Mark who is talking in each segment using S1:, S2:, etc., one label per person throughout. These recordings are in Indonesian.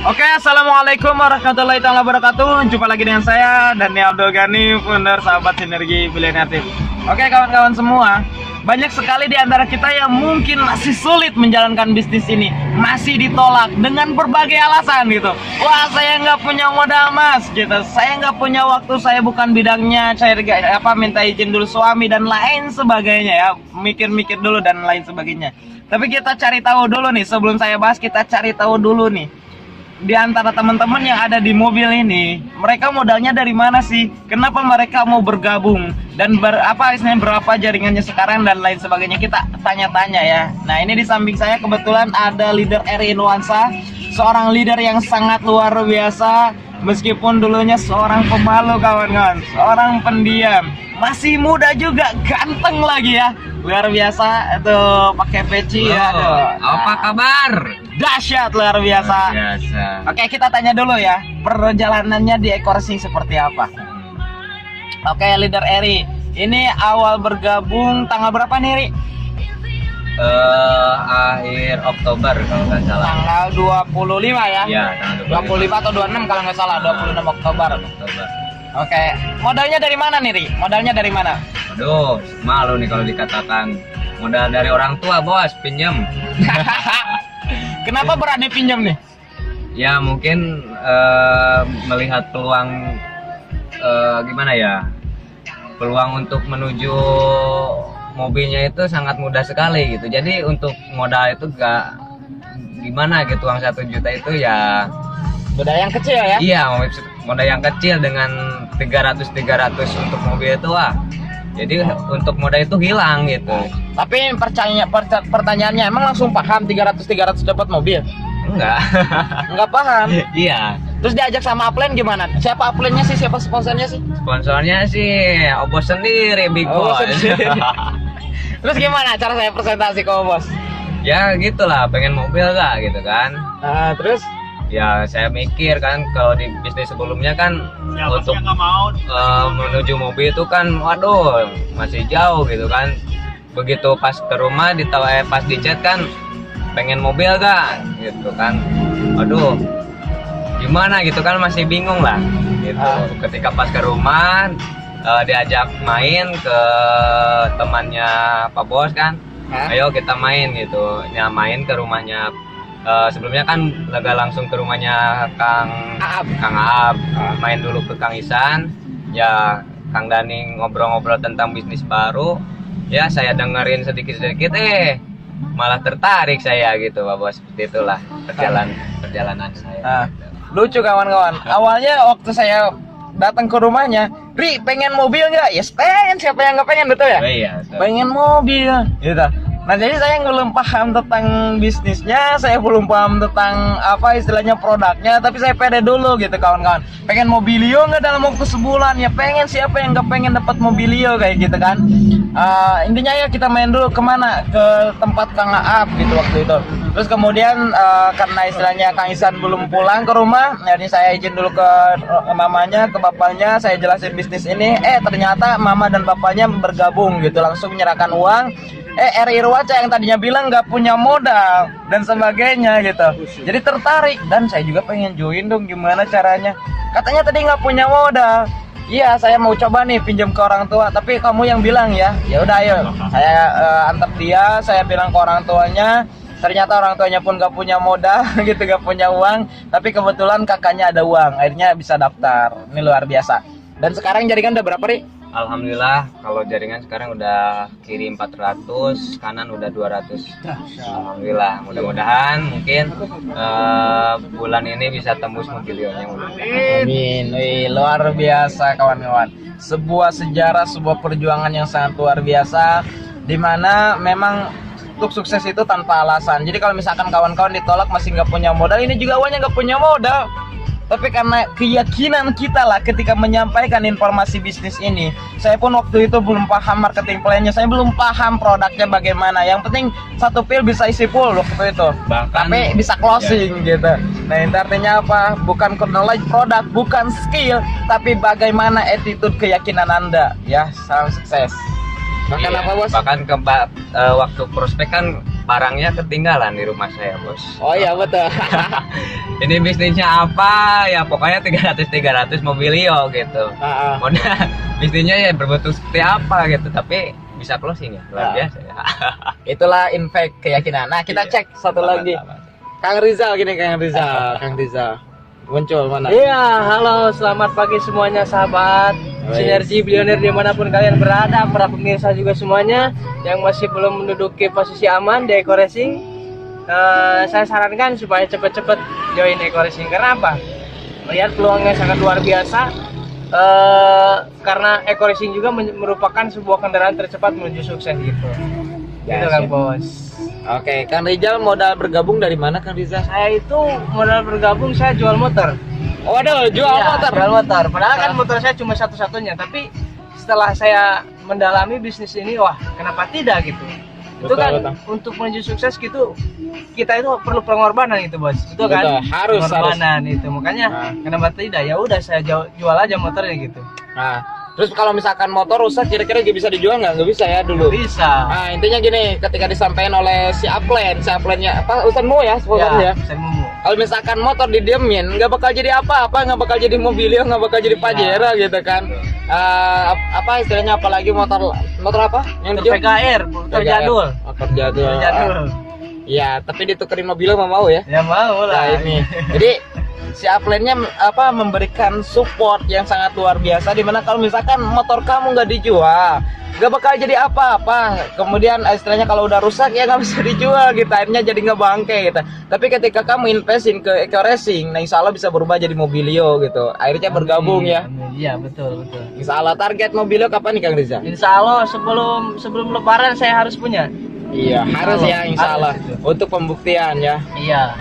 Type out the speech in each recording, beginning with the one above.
S1: Oke, assalamualaikum warahmatullahi wabarakatuh. Jumpa lagi dengan saya Daniel Abdul Ghani, founder Sahabat Sinergi Pilihan Kreatif. Oke kawan-kawan semua, banyak sekali di antara kita yang mungkin masih sulit menjalankan bisnis ini, masih ditolak dengan berbagai alasan gitu. Wah, saya nggak punya modal mas, gitu. Saya nggak punya waktu, saya bukan bidangnya, saya minta izin dulu suami dan lain sebagainya ya, mikir-mikir dulu dan lain sebagainya. Tapi kita cari tahu dulu nih, sebelum saya bahas kita cari tahu dulu nih. Di antara teman-teman yang ada di mobil ini, mereka modalnya dari mana sih? Kenapa mereka mau bergabung? Dan berapa jaringannya sekarang dan lain sebagainya, kita tanya-tanya ya. Nah, ini di samping saya kebetulan ada leader Eri Nuansa, seorang leader yang sangat luar biasa. Meskipun dulunya seorang pemalu kawan-kawan, seorang pendiam, masih muda juga, ganteng lagi ya. Luar biasa itu pakai peci ya.
S2: Apa kabar?
S1: Dahsyat, luar biasa. Oke, kita tanya dulu ya, perjalanannya di Ekorsi seperti apa? Oke, leader Eri, ini awal bergabung tanggal berapa nih, Ri?
S2: Akhir Oktober kalau nggak salah.
S1: Tanggal 25 ya?
S2: Iya, tanggal
S1: 25 atau 26 kalau nggak salah, 26 Oktober. Oke, modalnya dari mana nih, Ri? Modalnya dari mana?
S2: Aduh, malu nih kalau dikatakan modal dari orang tua, bos, pinjam.
S1: Kenapa berani pinjam nih?
S2: Ya mungkin melihat peluang gimana ya, peluang untuk menuju mobilnya itu sangat mudah sekali gitu. Jadi untuk modal itu gak gimana gitu, uang 1 juta itu ya
S1: Modal yang kecil ya?
S2: iya, modal yang kecil dengan 300 untuk mobil itu wah. Jadi untuk modal itu hilang gitu.
S1: Tapi pertanyaannya, emang langsung paham 300 dapat mobil?
S2: Enggak.
S1: Enggak paham.
S2: Iya.
S1: Terus diajak sama upline gimana? Siapa upline-nya sih? Siapa sponsornya sih?
S2: Sponsornya sih Obos sendiri, Big Boss.
S1: Terus gimana cara saya presentasi ke Obos?
S2: Ya gitulah, pengen mobil gak gitu kan.
S1: Nah, terus?
S2: Ya saya mikir kan, kalau di bisnis sebelumnya kan ya, untuk menuju mobil itu kan waduh masih jauh gitu kan. Begitu pas ke rumah pas di chat kan pengen mobil gak gitu kan. Waduh gimana gitu kan, masih bingung lah gitu. Ketika pas ke rumah diajak main ke temannya Pak Bos kan. Ayo kita main gitu. Ya main ke rumahnya. Sebelumnya kan langsung ke rumahnya Kang Aab, main dulu ke Kang Isan, ya Kang Dani ngobrol-ngobrol tentang bisnis baru, ya saya dengerin sedikit-sedikit, malah tertarik saya gitu, Pak Bos. Seperti itulah perjalanan saya.
S1: Lucu kawan-kawan, awalnya waktu saya datang ke rumahnya, Ri pengen mobil nggak? Yes pengen, siapa yang nggak pengen, betul ya?
S2: Iya,
S1: pengen mobil, gitu. Nah, jadi saya belum paham tentang bisnisnya, saya belum paham tentang apa istilahnya produknya, tapi saya pede dulu gitu kawan-kawan. Pengen mobilio nggak dalam waktu sebulan? Ya pengen, siapa yang nggak pengen dapat mobilio kayak gitu kan? Intinya ya kita main dulu kemana? Ke tempat Kang Aap gitu waktu itu. Terus kemudian karena istilahnya Kang Isan belum pulang ke rumah, jadi saya izin dulu ke mamanya, ke bapaknya, saya jelasin bisnis ini. Ternyata mama dan bapaknya bergabung gitu, langsung menyerahkan uang. Eri Ruwaca yang tadinya bilang nggak punya modal dan sebagainya gitu, jadi tertarik dan saya juga pengen join dong, gimana caranya? Katanya tadi nggak punya modal. Iya, saya mau coba nih pinjam ke orang tua, tapi kamu yang bilang ya. Ya udah ayo, saya antar dia, saya bilang ke orang tuanya. Ternyata orang tuanya pun nggak punya modal gitu, nggak punya uang, tapi kebetulan kakaknya ada uang, akhirnya bisa daftar. Ini luar biasa. Dan sekarang jaringan udah berapa, Ri?
S2: Alhamdulillah kalau jaringan sekarang udah kiri 400, kanan udah 200. Alhamdulillah, mudah-mudahan mungkin bulan ini bisa tembus mobilionya.
S1: Amin. Luar biasa kawan-kawan. Sebuah sejarah, sebuah perjuangan yang sangat luar biasa, dimana memang untuk sukses itu tanpa alasan. Jadi kalau misalkan kawan-kawan ditolak masih nggak punya modal, ini juga awalnya nggak punya modal. Tapi karena keyakinan kita lah ketika menyampaikan informasi bisnis ini. Saya pun waktu itu belum paham marketing plan-nya, saya belum paham produknya bagaimana. Yang penting satu pil bisa isi full waktu itu. Tapi bisa closing ya, gitu. Nah, itu artinya apa? Bukan knowledge produk, bukan skill, tapi bagaimana attitude keyakinan Anda. Ya, salam sukses.
S2: Bahkan apa Bos? Bahkan waktu prospek kan barangnya ketinggalan di rumah saya, Bos.
S1: Oh iya betul.
S2: Ini bisnisnya apa? Ya pokoknya 300 Mobilio gitu. Modal bisnisnya ya berbentuk seperti apa gitu, tapi bisa closing ya, luar biasa ya.
S1: Itulah impact keyakinan. Nah, kita cek satu lagi. Kang Rizal gini, Kang Rizal. Muncul mana?
S3: Iya, halo, selamat pagi semuanya sahabat Sinergi Billionaire dimanapun kalian berada, para pemirsa juga semuanya yang masih belum menduduki posisi aman di Eco Racing. Saya sarankan supaya cepet-cepet join Eco Racing. Karena apa? Melihat peluangnya sangat luar biasa. Karena Eco Racing juga merupakan sebuah kendaraan tercepat menuju sukses gitu. Gitu kan, Bos.
S1: Oke, Kang Rizal modal bergabung dari mana, Kang Rizal?
S3: Saya itu modal bergabung, saya jual motor.
S1: Waduh, jual motor.
S3: Jual motor. Padahal kan motor saya cuma satu-satunya, tapi setelah saya mendalami bisnis ini, wah, kenapa tidak gitu? Itu kan untuk menuju sukses gitu, kita itu perlu pengorbanan gitu, Bos. Itu kan?
S1: Harus
S3: pengorbanan itu. Makanya kenapa tidak? Ya udah saya jual aja motornya gitu.
S1: Nah, terus kalau misalkan motor rusak kira-kira bisa dijual nggak? Nggak bisa ya dulu.
S3: Bisa.
S1: Nah, intinya gini, ketika disampaikan oleh si Uplandnya apa Usanmu ya, sponsornya. Kalau misalkan motor didiemin, nggak bakal jadi apa-apa, nggak bakal jadi Mobilio, nggak bakal jadi Pajero gitu kan. Apa istilahnya, apalagi motor apa? Yang dijual?
S3: PKR, motor jadul.
S1: Motor jadul. Iya, tapi ditukerin Mobilio mau ya?
S3: Ya mau lah.
S1: Nah, ini. Jadi si Uplandnya memberikan support yang sangat luar biasa, dimana kalau misalkan motor kamu nggak dijual nggak bakal jadi apa-apa, kemudian istilahnya kalau udah rusak ya nggak bisa dijual gitu, akhirnya jadi ngebangke gitu. Tapi ketika kamu investin ke Eco Racing, nah insya Allah bisa berubah jadi Mobilio gitu, akhirnya bergabung ya.
S3: Iya betul.
S1: Insya Allah. Target Mobilio kapan nih, Kang Riza?
S3: Insya Allah sebelum Lebaran saya harus punya.
S1: Iya, harus ya, insya Allah. Untuk pembuktian ya.
S3: Iya.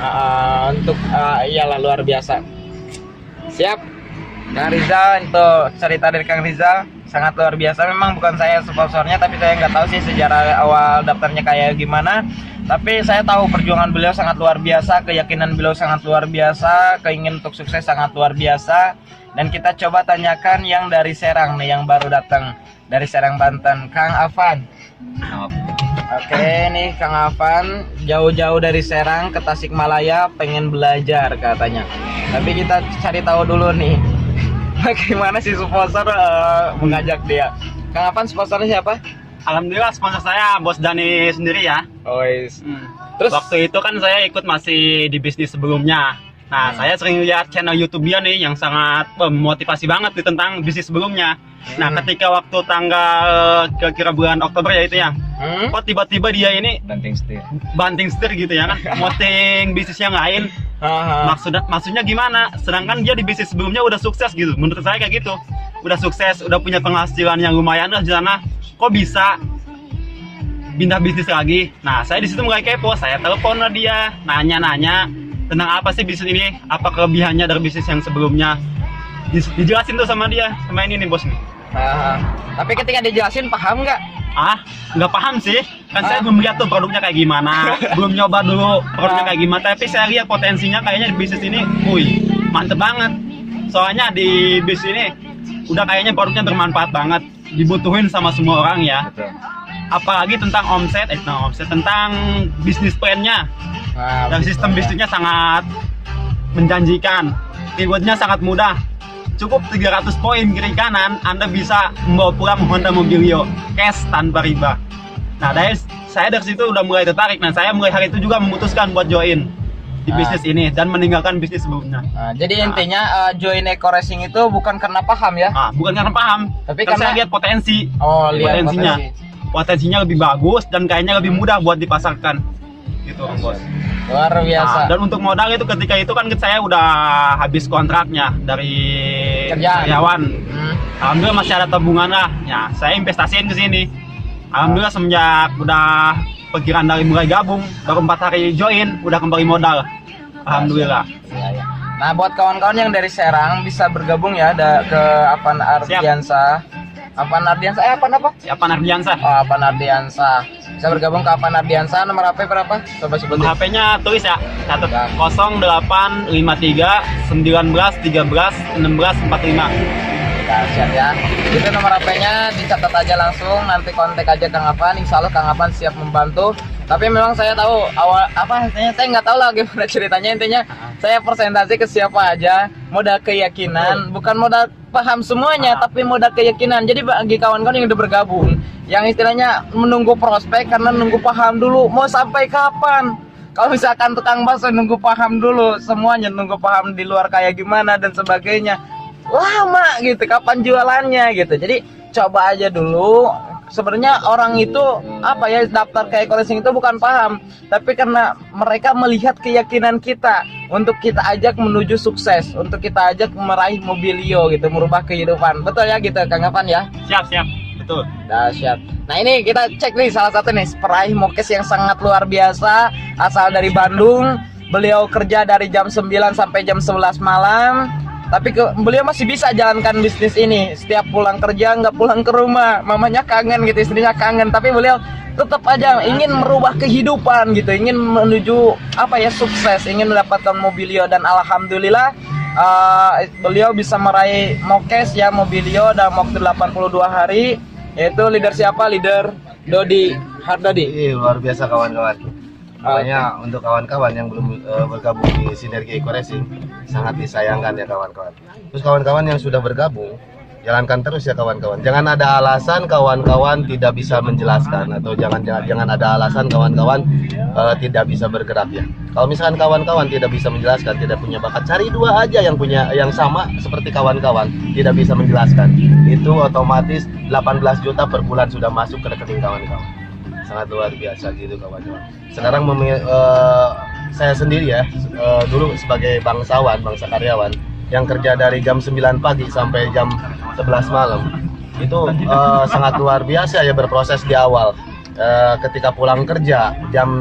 S1: Iyalah, luar biasa. Siap, Kang Riza. Untuk cerita dari Kang Riza sangat luar biasa. Memang bukan saya sponsornya, tapi saya nggak tahu sih sejarah awal daftarnya kayak gimana. Tapi saya tahu perjuangan beliau sangat luar biasa, keyakinan beliau sangat luar biasa, keinginan untuk sukses sangat luar biasa. Dan kita coba tanyakan yang dari Serang nih, yang baru datang dari Serang, Banten, Kang Afan. Oke, nih Kang Afan jauh-jauh dari Serang ke Tasikmalaya pengen belajar katanya. Tapi kita cari tahu dulu nih, bagaimana si sponsor mengajak dia. Kang Afan, sponsornya siapa?
S4: Alhamdulillah sponsor saya Bos Dani sendiri ya. Terus waktu itu kan saya ikut masih di bisnis sebelumnya. Nah, saya sering lihat channel YouTube dia nih yang sangat memotivasi banget nih tentang bisnis sebelumnya. Nah, ketika waktu tanggal kira-kira bulan Oktober ya itu ya, kok tiba-tiba dia ini banting setir gitu ya kan, moting bisnis yang lain. Maksudnya gimana? Sedangkan dia di bisnis sebelumnya udah sukses gitu. Menurut saya kayak gitu, udah sukses, udah punya penghasilan yang lumayan lah di sana. Kok bisa pindah bisnis lagi? Nah, saya di situ mulai kepo. Saya telepon lah dia, nanya-nanya tentang apa sih bisnis ini, apa kelebihannya dari bisnis yang sebelumnya. Dijelasin tuh sama dia, sama ini nih bos nih.
S1: Tapi ketika dijelasin paham nggak?
S4: Nggak paham sih, kan saya belum lihat tuh produknya kayak gimana, belum nyoba dulu produknya kayak gimana. Tapi saya lihat potensinya kayaknya di bisnis ini, mantep banget. Soalnya di bisnis ini udah kayaknya produknya bermanfaat banget, dibutuhin sama semua orang ya.
S1: Betul.
S4: Apalagi tentang omset, tentang bisnis plan-nya. Dan sistem bisnisnya sangat menjanjikan, keywordnya sangat mudah. Cukup 300 poin kiri kanan, Anda bisa membawa pulang Honda Mobilio cash tanpa riba. Nah, saya dari situ udah mulai tertarik. Nah, saya mulai hari itu juga memutuskan buat join di bisnis ini dan meninggalkan bisnis sebelumnya.
S1: Jadi intinya join Eco Racing itu bukan karena paham ya?
S4: Bukan karena paham, tapi karena saya lihat potensi.
S1: Lihat
S4: potensinya lebih bagus dan kayaknya lebih mudah buat dipasarkan. Gitu, Bos.
S1: Luar biasa.
S4: Dan untuk modal itu ketika itu kan saya udah habis kontraknya dari karyawan. Alhamdulillah masih ada tabungan lah. Ya, saya investasiin ke sini. Alhamdulillah semenjak udah pikiran dari mulai gabung, baru 4 hari join udah kembali modal. Alhamdulillah.
S1: Ya. Nah, buat kawan-kawan yang dari Serang bisa bergabung ya ke Avan Ardiansa. Avan Ardiansa apa?
S4: Avan Ardiansa.
S1: Avan Ardiansa. Bisa bergabung ke Avan Ardiansa. Nomor HP berapa? Coba sebutin.
S4: Nomor HP-nya tulis ya. Catat. 0853 19 13 16 45.
S1: Siap ya. Itu nomor HP-nya, dicatat aja langsung, nanti kontak aja Kang Avan. Insya Allah Kang Avan siap membantu. Tapi memang saya tahu awal apa intinya, saya nggak tahu lah gimana ceritanya. Intinya saya presentasi ke siapa aja, modal keyakinan, bukan modal paham semuanya, tapi modal keyakinan. Jadi bagi kawan-kawan yang udah bergabung, yang istilahnya menunggu prospek karena nunggu paham dulu, mau sampai kapan? Kalau misalkan tukang bakso nunggu paham dulu, semuanya nunggu paham di luar kayak gimana dan sebagainya, lama gitu, kapan jualannya gitu. Jadi coba aja dulu. Sebenarnya orang itu apa ya, daftar ke e-racing itu bukan paham, tapi karena mereka melihat keyakinan kita untuk kita ajak menuju sukses, untuk kita ajak meraih mobilio gitu, merubah kehidupan. Betul ya gitu Kang Evan ya?
S4: Siap, betul.
S1: Dahsyat. Nah ini kita cek nih salah satu nih peraih mokes yang sangat luar biasa, asal dari Bandung. Beliau kerja dari jam 9 sampai jam 11 malam. Tapi beliau masih bisa jalankan bisnis ini. Setiap pulang kerja nggak pulang ke rumah, mamanya kangen gitu, istrinya kangen. Tapi beliau tetap aja ingin merubah kehidupan gitu, ingin menuju apa ya, sukses, ingin mendapatkan mobilio. Dan alhamdulillah beliau bisa meraih mokes ya, mobilio dalam waktu 82 hari. Yaitu leader siapa? Leader Dodi Hardodi.
S5: Luar biasa kawan-kawan. Makanya untuk kawan-kawan yang belum bergabung di Sinergi e-Racing, sangat disayangkan ya kawan-kawan. Terus kawan-kawan yang sudah bergabung, jalankan terus ya kawan-kawan. Jangan ada alasan kawan-kawan tidak bisa menjelaskan, atau jangan ada alasan kawan-kawan tidak bisa bergerak ya. Kalau misalkan kawan-kawan tidak bisa menjelaskan, tidak punya bakat, cari dua aja yang sama seperti kawan-kawan, tidak bisa menjelaskan. Itu otomatis 18 juta per bulan sudah masuk ke rekening kawan-kawan. Sangat luar biasa gitu kawan-kawan. Sekarang saya sendiri ya, dulu sebagai bangsa karyawan yang kerja dari jam 9 pagi sampai jam 11 malam, itu sangat luar biasa ya berproses di awal. Ketika pulang kerja jam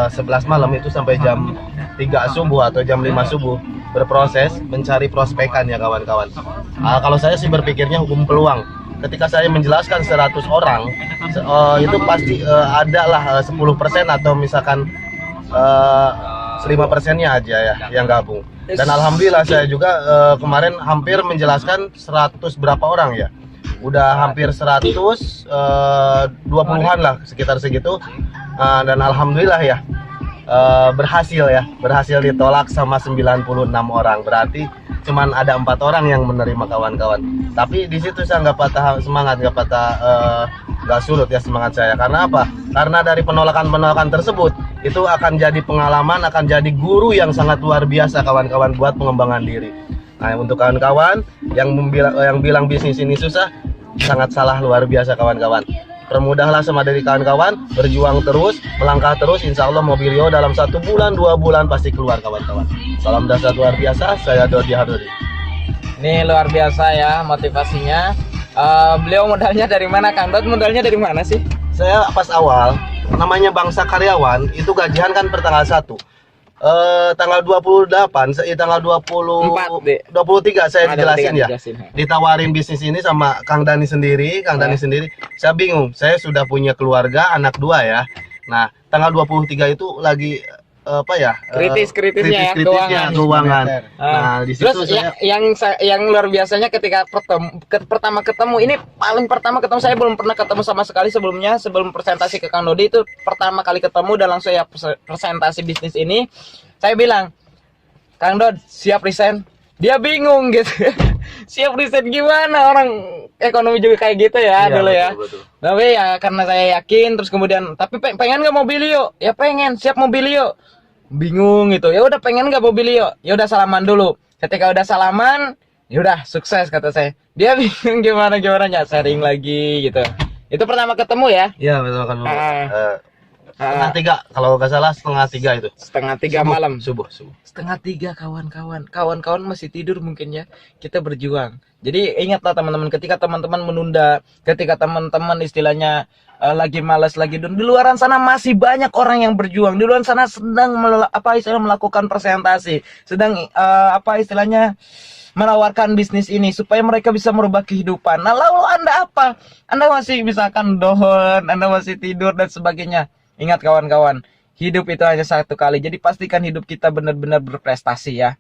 S5: 11 malam itu sampai jam 3 subuh atau jam 5 subuh berproses mencari prospekan ya kawan-kawan. Kalau saya sih berpikirnya hukum peluang. Ketika saya menjelaskan 100 orang, itu pasti ada lah 10% atau misalkan 5%-nya aja ya yang gabung. Dan alhamdulillah saya juga kemarin hampir menjelaskan 100 berapa orang ya. Udah hampir 120-an lah, sekitar segitu. Dan alhamdulillah ya berhasil ditolak sama 96 orang. Berarti cuman ada 4 orang yang menerima kawan-kawan. Tapi di situ saya nggak patah semangat, nggak surut ya semangat saya. Karena apa? Karena dari penolakan tersebut itu akan jadi pengalaman, akan jadi guru yang sangat luar biasa kawan-kawan buat pengembangan diri. Nah untuk kawan-kawan yang bilang bisnis ini susah, sangat salah luar biasa kawan-kawan. Permudahlah sama dari kawan-kawan, berjuang terus, melangkah terus, insya Allah mobilio dalam 1 bulan, 2 bulan pasti keluar kawan-kawan. Salam dahsyat luar biasa, saya Dodi Hardodi.
S1: Ini luar biasa ya motivasinya. Beliau modalnya dari mana Kang Dod? Modalnya dari mana sih?
S5: Saya pas awal, namanya bangsa karyawan, itu gajian kan per tanggal 1. Tanggal 28, tanggal 23 saya dijelasin ya. Ditawarin bisnis ini sama Kang Dani sendiri, Saya bingung, saya sudah punya keluarga, anak 2 ya. Nah, tanggal 23 itu lagi
S1: kritisnya
S5: keuangan. Nah, di situ
S1: terus
S5: saya
S1: yang luar biasanya ketika pertama ketemu, ini paling pertama ketemu, saya belum pernah ketemu sama sekali sebelumnya. Sebelum presentasi ke Kang Dodi itu pertama kali ketemu dan langsung ya presentasi bisnis ini, saya bilang, Kang Dod siap resign. Dia bingung gitu. Siap resign gimana, orang ekonomi juga kayak gitu ya, dulu ya.
S5: Betul.
S1: Tapi ya karena saya yakin, terus kemudian tapi pengen nggak mobilio? Ya pengen, siap mobilio. Bingung gitu. Ya udah pengen nggak mobilio? Ya udah salaman dulu. Ketika udah salaman, ya udah sukses kata saya. Dia bingung gimana sharing lagi gitu. Itu pertama ketemu ya?
S5: Iya, betul kan. Setengah 3 kalau nggak salah, setengah 3 itu.
S1: Setengah 3 malam.
S5: Subuh.
S1: Setengah 3 kawan-kawan masih tidur mungkin ya. Kita berjuang. Jadi ingatlah teman-teman, ketika teman-teman menunda, ketika teman-teman istilahnya lagi malas lagi di luaran sana masih banyak orang yang berjuang. Di luar sana sedang melakukan presentasi, sedang menawarkan bisnis ini supaya mereka bisa merubah kehidupan. Nah, lalu Anda apa? Anda masih misalkan down, Anda masih tidur dan sebagainya. Ingat kawan-kawan, hidup itu hanya satu kali. Jadi pastikan hidup kita benar-benar berprestasi ya.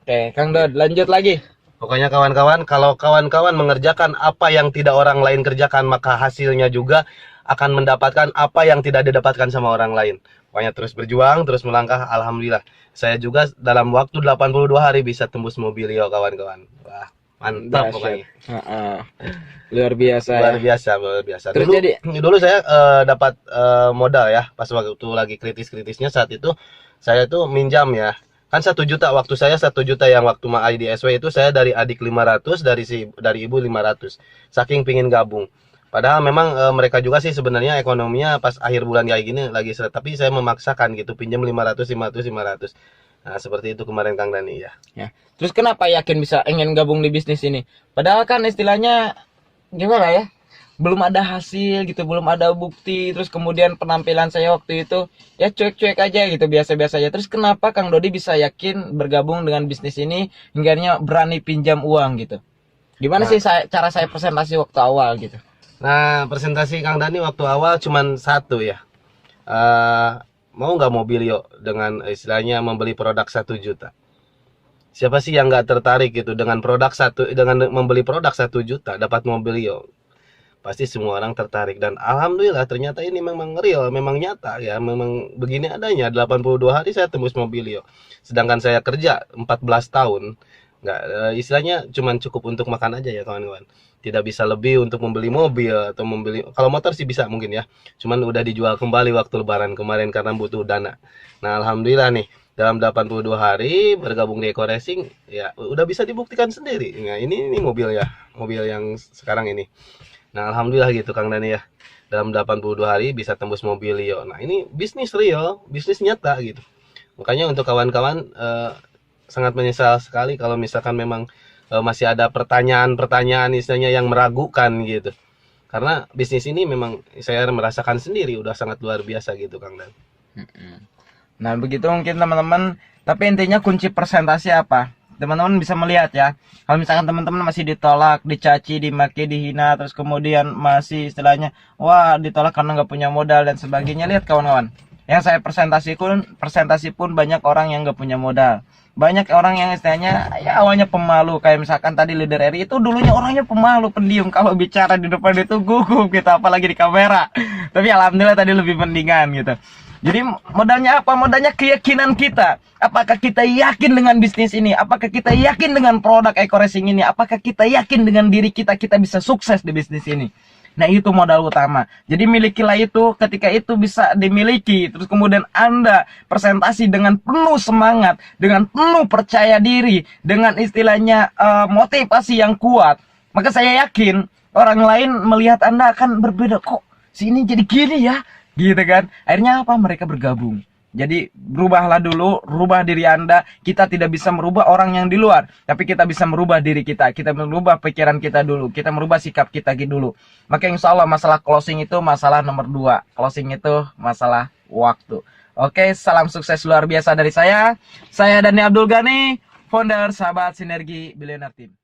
S1: Oke, Kang Dod, lanjut lagi.
S5: Pokoknya kawan-kawan, kalau kawan-kawan mengerjakan apa yang tidak orang lain kerjakan, maka hasilnya juga akan mendapatkan apa yang tidak didapatkan sama orang lain. Pokoknya terus berjuang, terus melangkah. Alhamdulillah, saya juga dalam waktu 82 hari bisa tembus Mobilio, kawan-kawan. Wah, mantap pokoknya.
S1: Luar biasa.
S5: Luar biasa, luar biasa.
S1: Terus
S5: Dulu saya dapat modal ya, pas waktu lagi kritis-kritisnya saat itu, saya tuh minjam ya. Kan 1 juta, waktu saya 1 juta yang waktu di SW itu saya dari adik 500, dari ibu 500. Saking pingin gabung. Padahal memang mereka juga sih sebenarnya ekonominya pas akhir bulan kayak gini lagi seret, tapi saya memaksakan gitu pinjam 500, 500, 500. Nah, seperti itu kemarin Kang Dani ya.
S1: Ya. Terus kenapa yakin bisa ingin gabung di bisnis ini? Padahal kan istilahnya gimana ya? Belum ada hasil gitu, belum ada bukti. Terus kemudian penampilan saya waktu itu ya cuek-cuek aja gitu, biasa-biasa aja. Terus kenapa Kang Dodi bisa yakin bergabung dengan bisnis ini hingganya berani pinjam uang gitu? Gimana sih cara saya presentasi waktu awal gitu?
S5: Nah, presentasi Kang Dani waktu awal cuman satu ya. Mau nggak Mobilio dengan istilahnya membeli produk 1 juta? Siapa sih yang nggak tertarik gitu dengan dengan membeli produk 1 juta dapat Mobilio? Pasti semua orang tertarik, dan alhamdulillah ternyata ini memang real, memang nyata ya, memang begini adanya. 82 hari saya tembus Mobilio, sedangkan saya kerja 14 tahun nggak, istilahnya cuman cukup untuk makan aja ya kawan-kawan, tidak bisa lebih untuk membeli mobil atau membeli, kalau motor sih bisa mungkin ya, cuman udah dijual kembali waktu lebaran kemarin karena butuh dana. Nah alhamdulillah nih dalam 82 hari bergabung di Eko Racing ya udah bisa dibuktikan sendiri. Nah ini mobil ya, mobil yang sekarang ini. Nah alhamdulillah gitu Kang Dani ya, dalam 82 hari bisa tembus Mobilio. Nah ini bisnis real, bisnis nyata gitu. Makanya untuk kawan-kawan sangat menyesal sekali kalau misalkan memang masih ada pertanyaan-pertanyaan istilahnya yang meragukan gitu. Karena bisnis ini memang saya merasakan sendiri udah sangat luar biasa gitu Kang Dan.
S1: Nah begitu mungkin teman-teman. Tapi intinya kunci presentasi apa? Teman-teman bisa melihat ya, kalau misalkan teman-teman masih ditolak, dicaci, dimaki, dihina, terus kemudian masih istilahnya wah ditolak karena nggak punya modal dan sebagainya, lihat kawan-kawan, yang saya presentasi pun banyak orang yang nggak punya modal, banyak orang yang istilahnya ya awalnya pemalu, kayak misalkan tadi leader RI itu dulunya orangnya pemalu, pendiam, kalau bicara di depan itu gugup gitu, apalagi di kamera. Tapi alhamdulillah tadi lebih mendingan gitu. Jadi modalnya apa? Modalnya keyakinan kita. Apakah kita yakin dengan bisnis ini? Apakah kita yakin dengan produk Eko Racing ini? Apakah kita yakin dengan diri kita bisa sukses di bisnis ini? Nah itu modal utama. Jadi milikilah itu, ketika itu bisa dimiliki, terus kemudian Anda presentasi dengan penuh semangat, dengan penuh percaya diri, dengan istilahnya motivasi yang kuat, maka saya yakin orang lain melihat Anda akan berbeda. Kok sini jadi gini ya? Gitu kan, akhirnya apa, mereka bergabung. Jadi berubahlah dulu, rubah diri Anda. Kita tidak bisa merubah orang yang di luar, tapi kita bisa merubah diri kita. Kita merubah pikiran kita dulu, kita merubah sikap kita dulu. Maka insya Allah masalah closing itu masalah nomor 2. Closing itu masalah waktu. Oke, salam sukses luar biasa dari saya Dani Abdul Ghani, founder Sahabat Sinergi Billionaire Team.